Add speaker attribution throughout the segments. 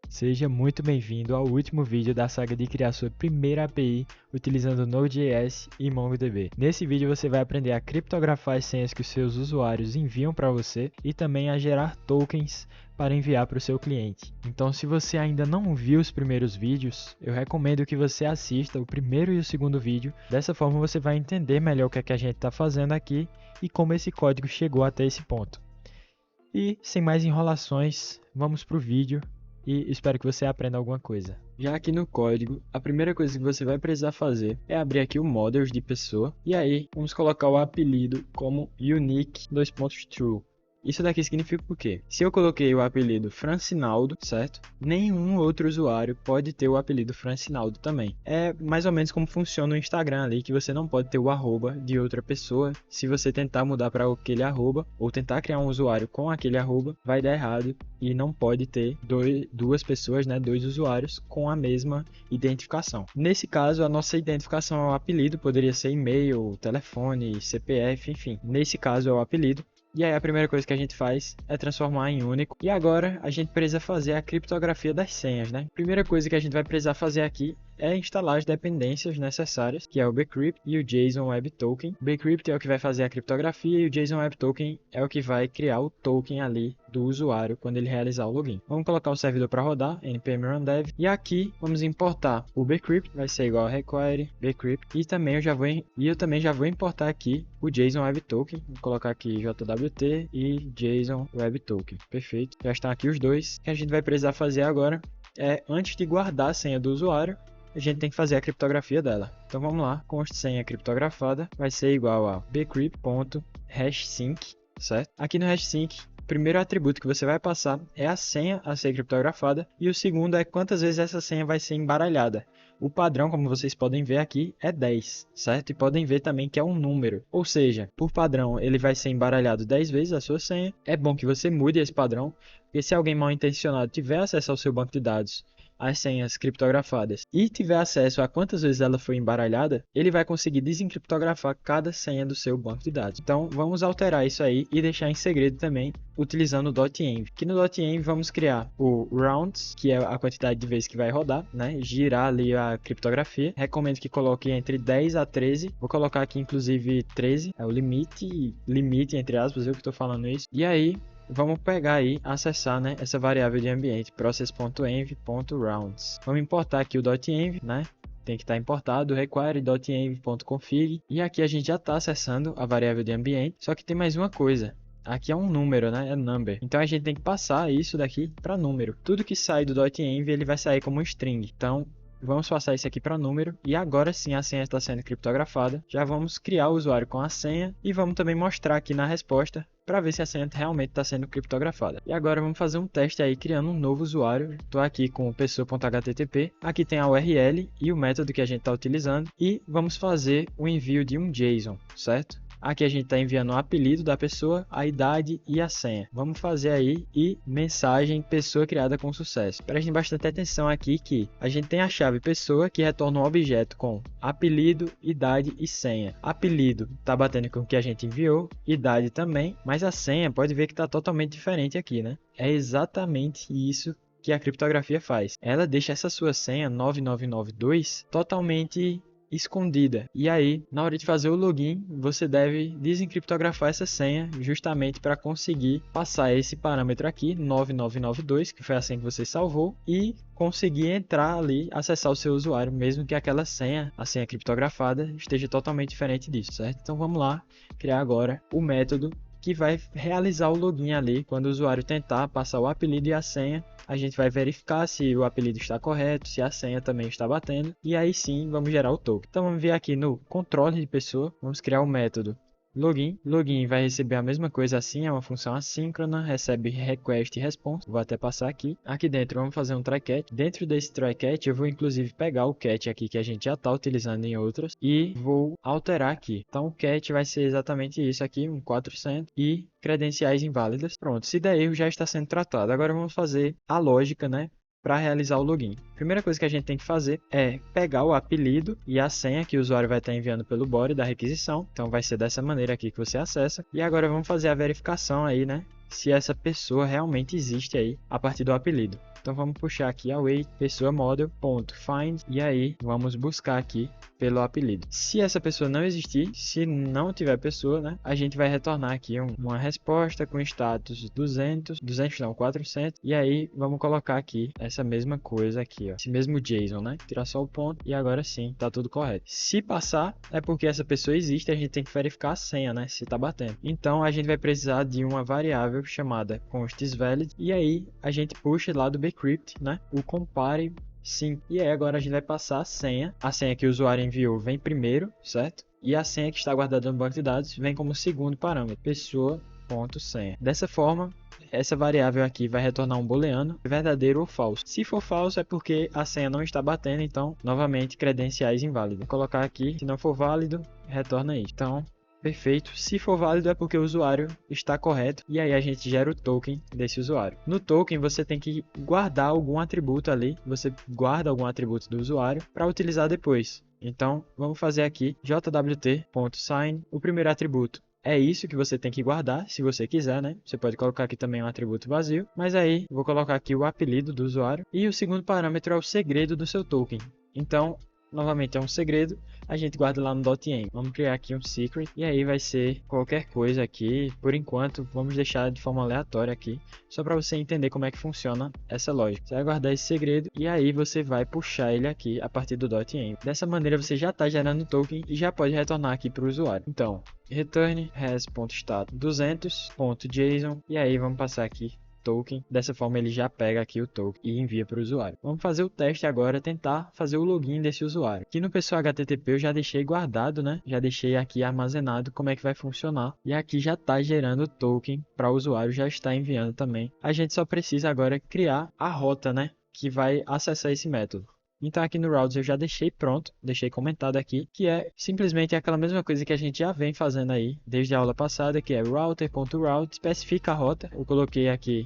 Speaker 1: Seja muito bem-vindo ao último vídeo da saga de criar sua primeira API utilizando Node.js e MongoDB. Nesse vídeo você vai aprender a criptografar as senhas que os seus usuários enviam para você e também a gerar tokens para enviar para o seu cliente. Então, se você ainda não viu os primeiros vídeos, eu recomendo que você assista o primeiro e o segundo vídeo. Dessa forma você vai entender melhor o que é que a gente está fazendo aqui e como esse código chegou até esse ponto. E, sem mais enrolações, vamos para o vídeo. E espero que você aprenda alguma coisa. Já aqui no código, a primeira coisa que você vai precisar fazer é abrir aqui o models de pessoa. E aí, vamos colocar o apelido como unique_true. Isso daqui significa o quê? Se eu coloquei o apelido Francinaldo, certo? Nenhum outro usuário pode ter o apelido Francinaldo também. É mais ou menos como funciona o Instagram ali, que você não pode ter o arroba de outra pessoa. Se você tentar mudar para aquele arroba, ou tentar criar um usuário com aquele arroba, vai dar errado e não pode ter duas pessoas, né, dois usuários com a mesma identificação. Nesse caso, a nossa identificação é o apelido, poderia ser e-mail, telefone, CPF, enfim. Nesse caso é o apelido. E aí a primeira coisa que a gente faz é transformar em único. E agora a gente precisa fazer a criptografia das senhas, né? Primeira coisa que a gente vai precisar fazer aqui é instalar as dependências necessárias, que é o bcrypt e o JSON Web Token. O bcrypt é o que vai fazer a criptografia e o JSON Web Token é o que vai criar o token ali do usuário quando ele realizar o login. Vamos colocar o servidor para rodar, npm run dev, e aqui vamos importar o bcrypt, vai ser igual a require bcrypt, e também eu também já vou importar aqui o JSON Web Token. Vou colocar aqui JWT e JSON Web Token. Perfeito. Já estão aqui os dois. O que a gente vai precisar fazer agora é, antes de guardar a senha do usuário, a gente tem que fazer a criptografia dela. Então vamos lá, const senha criptografada vai ser igual a bcrypt.hashsync, certo? Aqui no hashsync, o primeiro atributo que você vai passar é a senha a ser criptografada e o segundo é quantas vezes essa senha vai ser embaralhada. O padrão, como vocês podem ver aqui, é 10, certo? E podem ver também que é um número. Ou seja, por padrão, ele vai ser embaralhado 10 vezes a sua senha. É bom que você mude esse padrão, porque se alguém mal intencionado tiver acesso ao seu banco de dados, as senhas criptografadas, e tiver acesso a quantas vezes ela foi embaralhada, ele vai conseguir desencriptografar cada senha do seu banco de dados. Então vamos alterar isso aí e deixar em segredo também utilizando o .env. Aqui no .env vamos criar o rounds, que é a quantidade de vezes que vai rodar, né? Girar ali a criptografia. Recomendo que coloque entre 10 a 13. Vou colocar aqui inclusive 13, é o limite entre aspas, eu que estou falando isso. E aí vamos pegar aí, acessar, né, essa variável de ambiente, process.env.rounds. Vamos importar aqui o .env, né? Tem que estar importado, require.env.config. E aqui a gente já está acessando a variável de ambiente, só que tem mais uma coisa. Aqui é um número, né? É number. Então a gente tem que passar isso daqui para número. Tudo que sai do .env ele vai sair como string. Então vamos passar isso aqui para número e agora sim a senha está sendo criptografada. Já vamos criar o usuário com a senha e vamos também mostrar aqui na resposta para ver se a senha realmente está sendo criptografada. E agora vamos fazer um teste aí criando um novo usuário. Estou aqui com o pessoa.http. Aqui tem a URL e o método que a gente está utilizando e vamos fazer o envio de um JSON, certo? Aqui a gente está enviando o apelido da pessoa, a idade e a senha. Vamos fazer aí e mensagem pessoa criada com sucesso. Prestem bastante atenção aqui que a gente tem a chave pessoa que retorna um objeto com apelido, idade e senha. Apelido está batendo com o que a gente enviou, idade também, mas a senha pode ver que está totalmente diferente aqui, né? É exatamente isso que a criptografia faz. Ela deixa essa sua senha 9992 totalmente escondida. E aí, na hora de fazer o login, você deve desencriptografar essa senha justamente para conseguir passar esse parâmetro aqui, 9992, que foi a senha que você salvou, e conseguir entrar ali, acessar o seu usuário, mesmo que aquela senha, a senha criptografada, esteja totalmente diferente disso, certo? Então vamos lá, criar agora o método que vai realizar o login ali. Quando o usuário tentar passar o apelido e a senha, a gente vai verificar se o apelido está correto, se a senha também está batendo, e aí sim vamos gerar o token. Então vamos vir aqui no controle de pessoa, vamos criar o método login. Login vai receber a mesma coisa assim, é uma função assíncrona, recebe request e response. Vou até passar aqui. Aqui dentro vamos fazer um try catch. Dentro desse try catch eu vou inclusive pegar o catch aqui que a gente já está utilizando em outras e vou alterar aqui. Então o catch vai ser exatamente isso aqui, um 400 e credenciais inválidas. Pronto, se der erro já está sendo tratado. Agora vamos fazer a lógica, né, para realizar o login. Primeira coisa que a gente tem que fazer é pegar o apelido e a senha que o usuário vai estar enviando pelo body da requisição. Então vai ser dessa maneira aqui que você acessa. E agora vamos fazer a verificação aí, né, se essa pessoa realmente existe aí a partir do apelido. Então vamos puxar aqui await pessoa model.find e aí vamos buscar aqui pelo apelido. Se essa pessoa não existir, se não tiver pessoa, né, a gente vai retornar aqui uma resposta com status 400, e aí vamos colocar aqui essa mesma coisa aqui, ó, esse mesmo JSON, né, tirar só o ponto e agora sim, tá tudo correto. Se passar, é porque essa pessoa existe, a gente tem que verificar a senha, né, se tá batendo. Então a gente vai precisar de uma variável chamada constValid e aí a gente puxa lá do bcrypt, né, o compare. Sim, e aí agora a gente vai passar a senha que o usuário enviou vem primeiro, certo? E a senha que está guardada no banco de dados vem como segundo parâmetro, pessoa.senha. Dessa forma, essa variável aqui vai retornar um booleano, verdadeiro ou falso. Se for falso é porque a senha não está batendo, então, novamente, credenciais inválidos. Vou colocar aqui, se não for válido, retorna isso. Então, perfeito. Se for válido é porque o usuário está correto e aí a gente gera o token desse usuário. No token você tem que guardar algum atributo ali, você guarda algum atributo do usuário para utilizar depois. Então vamos fazer aqui jwt.sign, o primeiro atributo. É isso que você tem que guardar, se você quiser, né? Você pode colocar aqui também um atributo vazio, mas aí vou colocar aqui o apelido do usuário e o segundo parâmetro é o segredo do seu token. Então, novamente é um segredo, a gente guarda lá no .env. Vamos criar aqui um secret e aí vai ser qualquer coisa aqui. Por enquanto, vamos deixar de forma aleatória aqui, só para você entender como é que funciona essa lógica. Você vai guardar esse segredo e aí você vai puxar ele aqui a partir do .env. Dessa maneira você já está gerando o token e já pode retornar aqui para o usuário. Então, return res.status 200.json e aí vamos passar aqui token. Dessa forma ele já pega aqui o token e envia para o usuário. Vamos fazer o teste agora, tentar fazer o login desse usuário. Aqui no pessoal HTTP eu já deixei guardado, né? Já deixei aqui armazenado como é que vai funcionar. E aqui já está gerando o token para o usuário, já está enviando também. A gente só precisa agora criar a rota, né? Que vai acessar esse método. Então aqui no routes eu já deixei pronto, deixei comentado aqui, que é simplesmente aquela mesma coisa que a gente já vem fazendo aí desde a aula passada, que é router.route, especifica a rota, eu coloquei aqui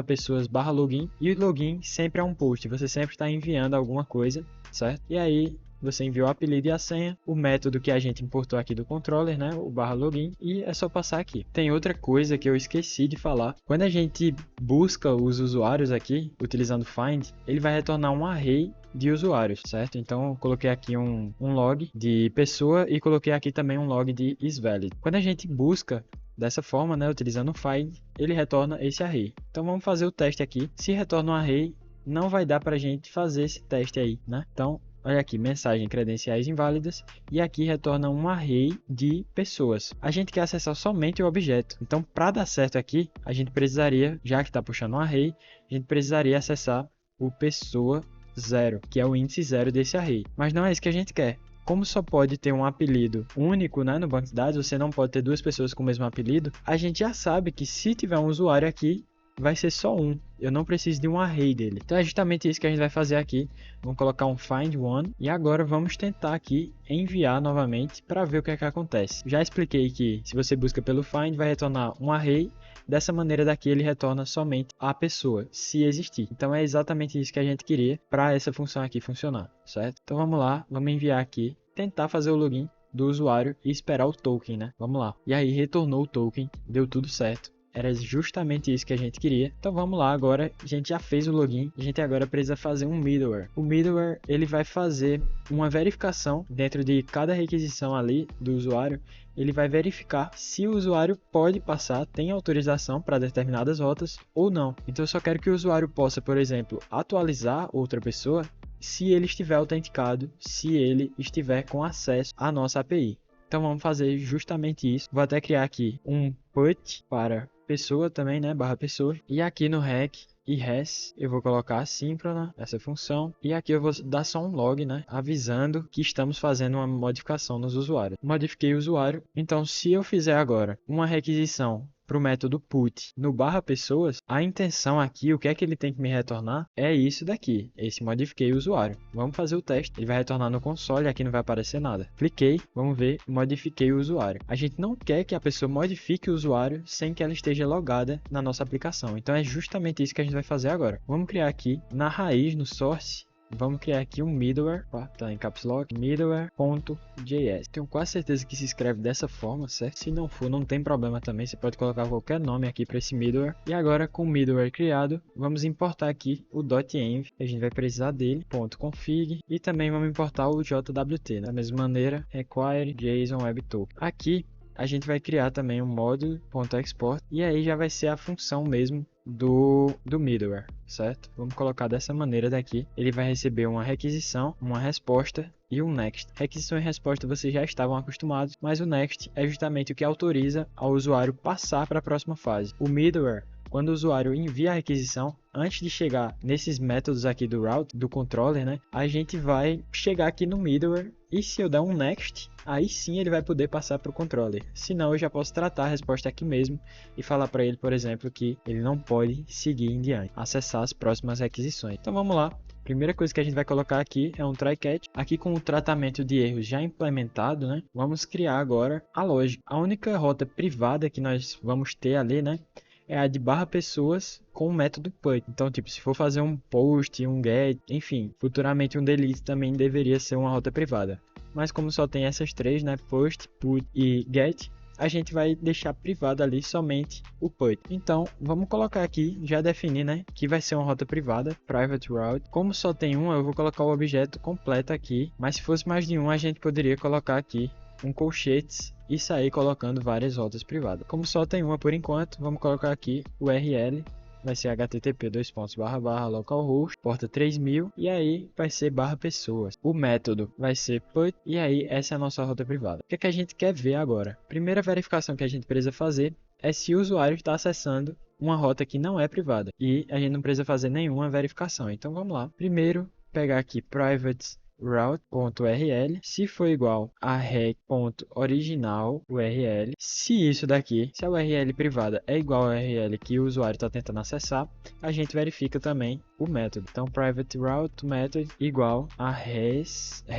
Speaker 1: /pessoas/login, e o login sempre é um post, você sempre está enviando alguma coisa, certo? E aí você enviou o apelido e a senha, o método que a gente importou aqui do controller, né, o /login, e é só passar aqui. Tem outra coisa que eu esqueci de falar. Quando a gente busca os usuários aqui, utilizando find, ele vai retornar um array de usuários, certo? Então eu coloquei aqui um log de pessoa e coloquei aqui também um log de isValid. Quando a gente busca dessa forma, né, utilizando o find, ele retorna esse array. Então vamos fazer o teste aqui. Se retorna um array, não vai dar para a gente fazer esse teste aí, né? Então olha aqui, mensagem credenciais inválidas, e aqui retorna um array de pessoas. A gente quer acessar somente o objeto. Então, para dar certo aqui, a gente precisaria, já que está puxando um array, a gente precisaria acessar o pessoa 0, que é o índice 0 desse array. Mas não é isso que a gente quer. Como só pode ter um apelido único, né, no banco de dados, você não pode ter duas pessoas com o mesmo apelido, a gente já sabe que se tiver um usuário aqui, vai ser só um. Eu não preciso de um array dele. Então é justamente isso que a gente vai fazer aqui. Vamos colocar um find one e agora vamos tentar aqui enviar novamente para ver o que é que acontece. Já expliquei que se você busca pelo find vai retornar um array. Dessa maneira daqui ele retorna somente a pessoa, se existir. Então é exatamente isso que a gente queria para essa função aqui funcionar, certo? Então vamos lá, vamos enviar aqui, tentar fazer o login do usuário e esperar o token, né? Vamos lá. E aí retornou o token, deu tudo certo. Era justamente isso que a gente queria. Então vamos lá agora, a gente já fez o login, a gente agora precisa fazer um middleware. O middleware, ele vai fazer uma verificação dentro de cada requisição ali do usuário. Ele vai verificar se o usuário pode passar, tem autorização para determinadas rotas ou não. Então eu só quero que o usuário possa, por exemplo, atualizar outra pessoa se ele estiver autenticado, se ele estiver com acesso à nossa API. Então vamos fazer justamente isso. Vou até criar aqui um put para pessoa também, né, /pessoa. E aqui no rec e res eu vou colocar assíncrona, essa função. E aqui eu vou dar só um log, né, avisando que estamos fazendo uma modificação nos usuários. Modifiquei o usuário. Então se eu fizer agora uma requisição para o método put no /pessoas, a intenção aqui, o que é que ele tem que me retornar, é isso daqui, esse modifiquei o usuário. Vamos fazer o teste, ele vai retornar no console, aqui não vai aparecer nada. Cliquei, vamos ver, modifiquei o usuário. A gente não quer que a pessoa modifique o usuário sem que ela esteja logada na nossa aplicação, então é justamente isso que a gente vai fazer agora. Vamos criar aqui, na raiz, no source, vamos criar aqui um middleware, tá em caps lock, middleware.js. Tenho quase certeza que se escreve dessa forma, certo? Se não for, não tem problema também, você pode colocar qualquer nome aqui para esse middleware. E agora, com o middleware criado, vamos importar aqui o .env, a gente vai precisar dele, .config, e também vamos importar o JWT, da mesma maneira, require JSON Web Token. Aqui, a gente vai criar também um módulo.export, e aí já vai ser a função mesmo do middleware, certo? Vamos colocar dessa maneira daqui. Ele vai receber uma requisição, uma resposta e um next. Requisição e resposta vocês já estavam acostumados, mas o next é justamente o que autoriza ao usuário passar para a próxima fase. O middleware, quando o usuário envia a requisição, antes de chegar nesses métodos aqui do route, do controller, né, a gente vai chegar aqui no middleware e se eu der um next, aí sim ele vai poder passar para o controller. Senão eu já posso tratar a resposta aqui mesmo e falar para ele, por exemplo, que ele não pode seguir em diante, acessar as próximas requisições. Então vamos lá. Primeira coisa que a gente vai colocar aqui é um try catch. Aqui com o tratamento de erros já implementado, né, vamos criar agora a lógica. A única rota privada que nós vamos ter ali, né, é a de /pessoas com o método put. Então, tipo, se for fazer um post, um get, enfim, futuramente um delete também deveria ser uma rota privada. Mas como só tem essas três, né, post, put e get, a gente vai deixar privado ali somente o put. Então, vamos colocar aqui, já definir, né, que vai ser uma rota privada, private route. Como só tem uma, eu vou colocar o objeto completo aqui, mas se fosse mais de um, a gente poderia colocar aqui um colchetes e sair colocando várias rotas privadas. Como só tem uma por enquanto, vamos colocar aqui o URL, vai ser http://localhost, porta 3000 e aí vai ser /pessoas. O método vai ser put e aí essa é a nossa rota privada. O que é que a gente quer ver agora? Primeira verificação que a gente precisa fazer é se o usuário está acessando uma rota que não é privada e a gente não precisa fazer nenhuma verificação. Então vamos lá. Primeiro, pegar aqui private route.url, se for igual a rec.original URL, se isso daqui, se a URL privada é igual à URL que o usuário está tentando acessar, a gente verifica também o método. Então, private route method igual a rec.method.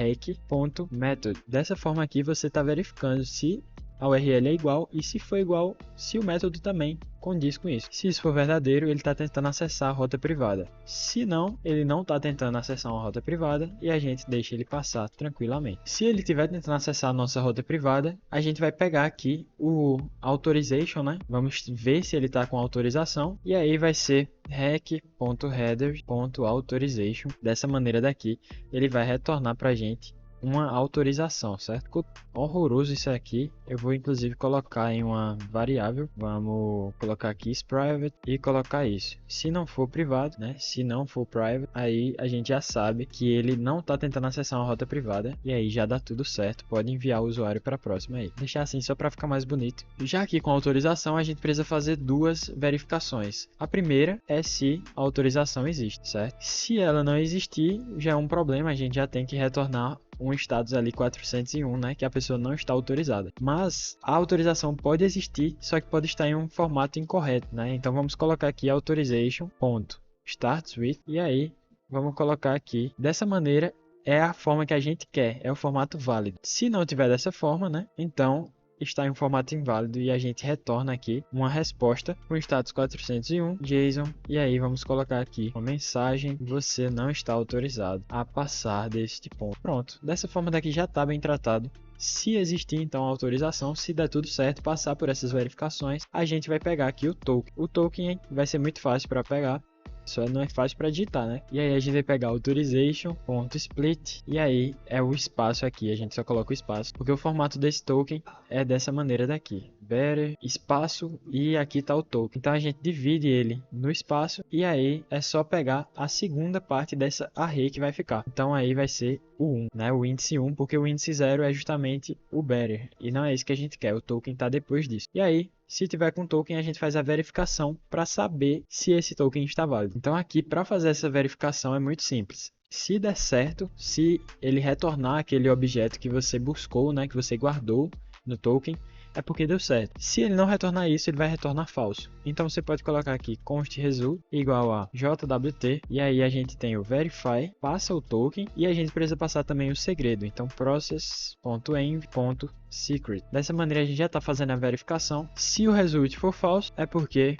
Speaker 1: Dessa forma aqui você está verificando se a URL é igual e se for igual, se o método também condiz com isso. Se isso for verdadeiro, ele está tentando acessar a rota privada. Se não, ele não está tentando acessar uma rota privada e a gente deixa ele passar tranquilamente. Se ele estiver tentando acessar a nossa rota privada, a gente vai pegar aqui o authorization, né? Vamos ver se ele está com autorização e aí vai ser rec.header.authorization. Dessa maneira daqui, ele vai retornar para a gente uma autorização, certo? Ficou horroroso isso aqui. Eu vou inclusive colocar em uma variável. Vamos colocar aqui private e colocar isso. Se não for privado, né? Se não for private, aí a gente já sabe que ele não está tentando acessar uma rota privada e aí já dá tudo certo. Pode enviar o usuário para a próxima aí. Deixar assim só para ficar mais bonito. Já aqui com a autorização, a gente precisa fazer duas verificações. A primeira é se a autorização existe, certo? Se ela não existir, já é um problema. A gente já tem que retornar um status ali 401, né, que a pessoa não está autorizada. Mas a autorização pode existir, só que pode estar em um formato incorreto, né? Então vamos colocar aqui authorization.startWith e aí vamos colocar aqui dessa maneira. É a forma que a gente quer, é o formato válido. Se não tiver dessa forma, né, então está em um formato inválido e a gente retorna aqui uma resposta com status 401 JSON e aí vamos colocar aqui uma mensagem: você não está autorizado a passar deste ponto. Pronto, dessa forma daqui já está bem tratado. Se existir então a autorização, se der tudo certo, passar por essas verificações, a gente vai pegar aqui o token. O token vai ser muito fácil para pegar. Só não é fácil para digitar, né? E aí a gente vai pegar authorization.split e aí é o espaço aqui, a gente só coloca o espaço, porque o formato desse token é dessa maneira daqui. Better, espaço e aqui tá o token. Então a gente divide ele no espaço e aí é só pegar a segunda parte dessa array que vai ficar. Então aí vai ser o 1, né? O índice 1, porque o índice 0 é justamente o better e não é isso que a gente quer, o token tá depois disso. E aí, se tiver com token, a gente faz a verificação para saber se esse token está válido. Então aqui, para fazer essa verificação é muito simples. Se der certo, se ele retornar aquele objeto que você buscou, né, que você guardou no token, é porque deu certo. Se ele não retornar isso, ele vai retornar falso. Então você pode colocar aqui const result igual a JWT e aí a gente tem o verify, passa o token e a gente precisa passar também o segredo. Então process.env.secret. Dessa maneira a gente já está fazendo a verificação. Se o result for falso, é porque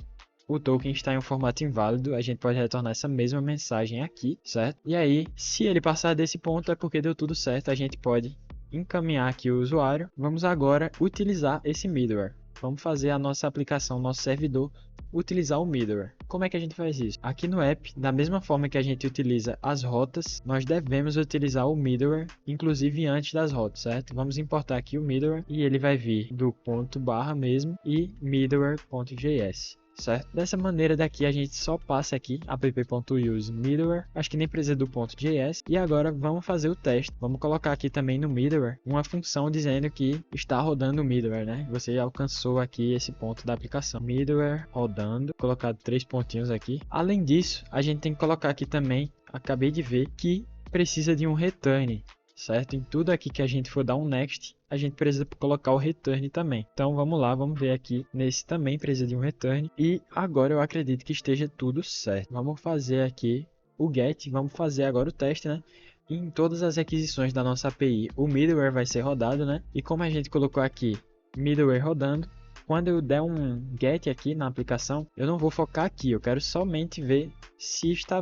Speaker 1: o token está em um formato inválido, a gente pode retornar essa mesma mensagem aqui, certo? E aí, se ele passar desse ponto é porque deu tudo certo, a gente pode encaminhar aqui o usuário. Vamos agora utilizar esse middleware. Vamos fazer a nossa aplicação, nosso servidor, utilizar o middleware. Como é que a gente faz isso? Aqui no app, da mesma forma que a gente utiliza as rotas, nós devemos utilizar o middleware, inclusive antes das rotas, certo? Vamos importar aqui o middleware e ele vai vir do ponto barra mesmo e middleware.js. Certo? Dessa maneira daqui a gente só passa aqui app.use middleware, acho que nem precisa do .js, e agora vamos fazer o teste. Vamos colocar aqui também no middleware uma função dizendo que está rodando o middleware, né? Você alcançou aqui esse ponto da aplicação. Middleware rodando, colocado 3 pontinhos aqui. Além disso, a gente tem que colocar aqui também, acabei de ver, que precisa de um return. Certo? Em tudo aqui que a gente for dar um next, a gente precisa colocar o return também. Então vamos lá, vamos ver aqui. Nesse também precisa de um return. E agora eu acredito que esteja tudo certo. Vamos fazer aqui o get, vamos fazer agora o teste, né? Em todas as requisições da nossa API, o middleware vai ser rodado, né? E como a gente colocou aqui middleware rodando, quando eu der um get aqui na aplicação, eu não vou focar aqui, eu quero somente ver se está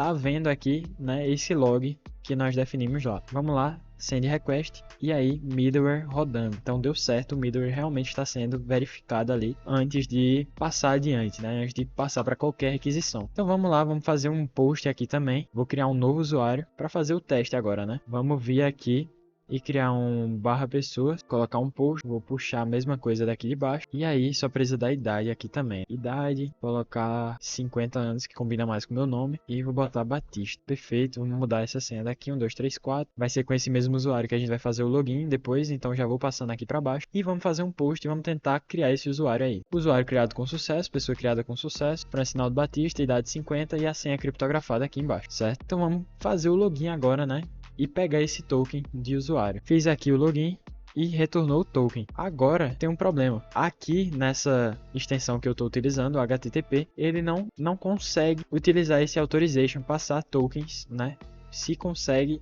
Speaker 1: havendo aqui, né, esse log que nós definimos lá. Vamos lá, send request e aí middleware rodando. Então deu certo, o middleware realmente está sendo verificado ali antes de passar adiante, né, antes de passar para qualquer requisição. Então vamos lá, vamos fazer um post aqui também. Vou criar um novo usuário para fazer o teste agora, né? Vamos vir aqui e criar um barra pessoas, colocar um post, vou puxar a mesma coisa daqui de baixo, e aí só precisa da idade aqui também, idade, colocar 50 anos que combina mais com o meu nome, e vou botar Batista, perfeito, vamos mudar essa senha daqui, 1, 2, 3, 4, vai ser com esse mesmo usuário que a gente vai fazer o login depois, então já vou passando aqui para baixo, e vamos fazer um post e vamos tentar criar esse usuário aí, usuário criado com sucesso, pessoa criada com sucesso, Francinaldo Batista, idade 50 e a senha criptografada aqui embaixo, certo? Então vamos fazer o login agora, né? E pegar esse token de usuário. Fiz aqui o login e retornou o token. Agora tem um problema. Aqui nessa extensão que eu estou utilizando, o HTTP, ele não consegue utilizar esse authorization, passar tokens, né? Se consegue,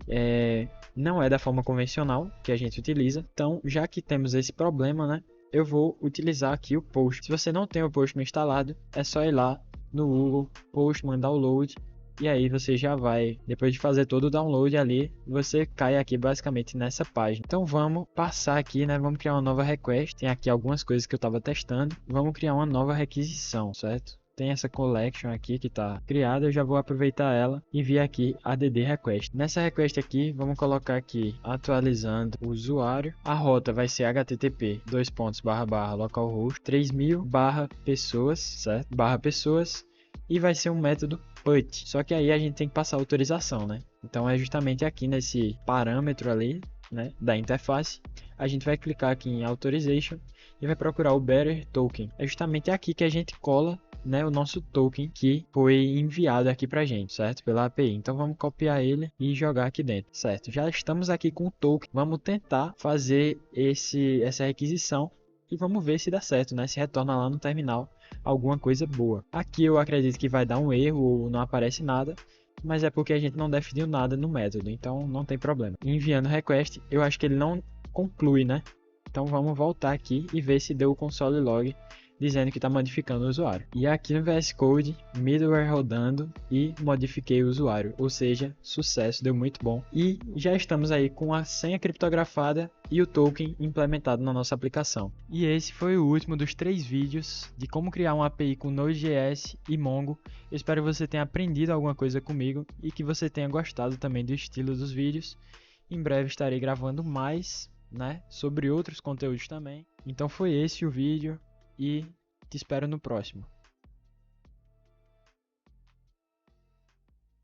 Speaker 1: não é da forma convencional que a gente utiliza. Então, já que temos esse problema, né? Eu vou utilizar aqui o post. Se você não tem o Postman instalado, é só ir lá no Google, Postman Download. E aí você já vai, depois de fazer todo o download ali, você cai aqui basicamente nessa página. Então vamos passar aqui, né? Vamos criar uma nova request. Tem aqui algumas coisas que eu estava testando. Vamos criar uma nova requisição, certo? Tem essa collection aqui que está criada, eu já vou aproveitar ela e vir aqui add request. Nessa request aqui, vamos colocar aqui atualizando o usuário. A rota vai ser http localhost 3000 pessoas, certo? Pessoas. E vai ser um método put, só que aí a gente tem que passar autorização, né? Então é justamente aqui nesse parâmetro ali, né, da interface, a gente vai clicar aqui em authorization e vai procurar o bearer token. É justamente aqui que a gente cola, né, o nosso token que foi enviado aqui pra gente, certo? Pela API. Então vamos copiar ele e jogar aqui dentro, certo? Já estamos aqui com o token. Vamos tentar fazer essa requisição e vamos ver se dá certo, né? Se retorna lá no terminal alguma coisa boa. Aqui eu acredito que vai dar um erro ou não aparece nada, mas é porque a gente não definiu nada no método, então não tem problema. Enviando request, eu acho que ele não conclui, né? Então vamos voltar aqui e ver se deu o console log dizendo que está modificando o usuário. E aqui no VS Code, middleware rodando e modifiquei o usuário, ou seja, sucesso, deu muito bom. E já estamos aí com a senha criptografada e o token implementado na nossa aplicação. E esse foi o último dos 3 vídeos de como criar uma API com Node.js e Mongo. Eu espero que você tenha aprendido alguma coisa comigo e que você tenha gostado também do estilo dos vídeos. Em breve estarei gravando mais, né, sobre outros conteúdos também. Então foi esse o vídeo. E te espero no próximo.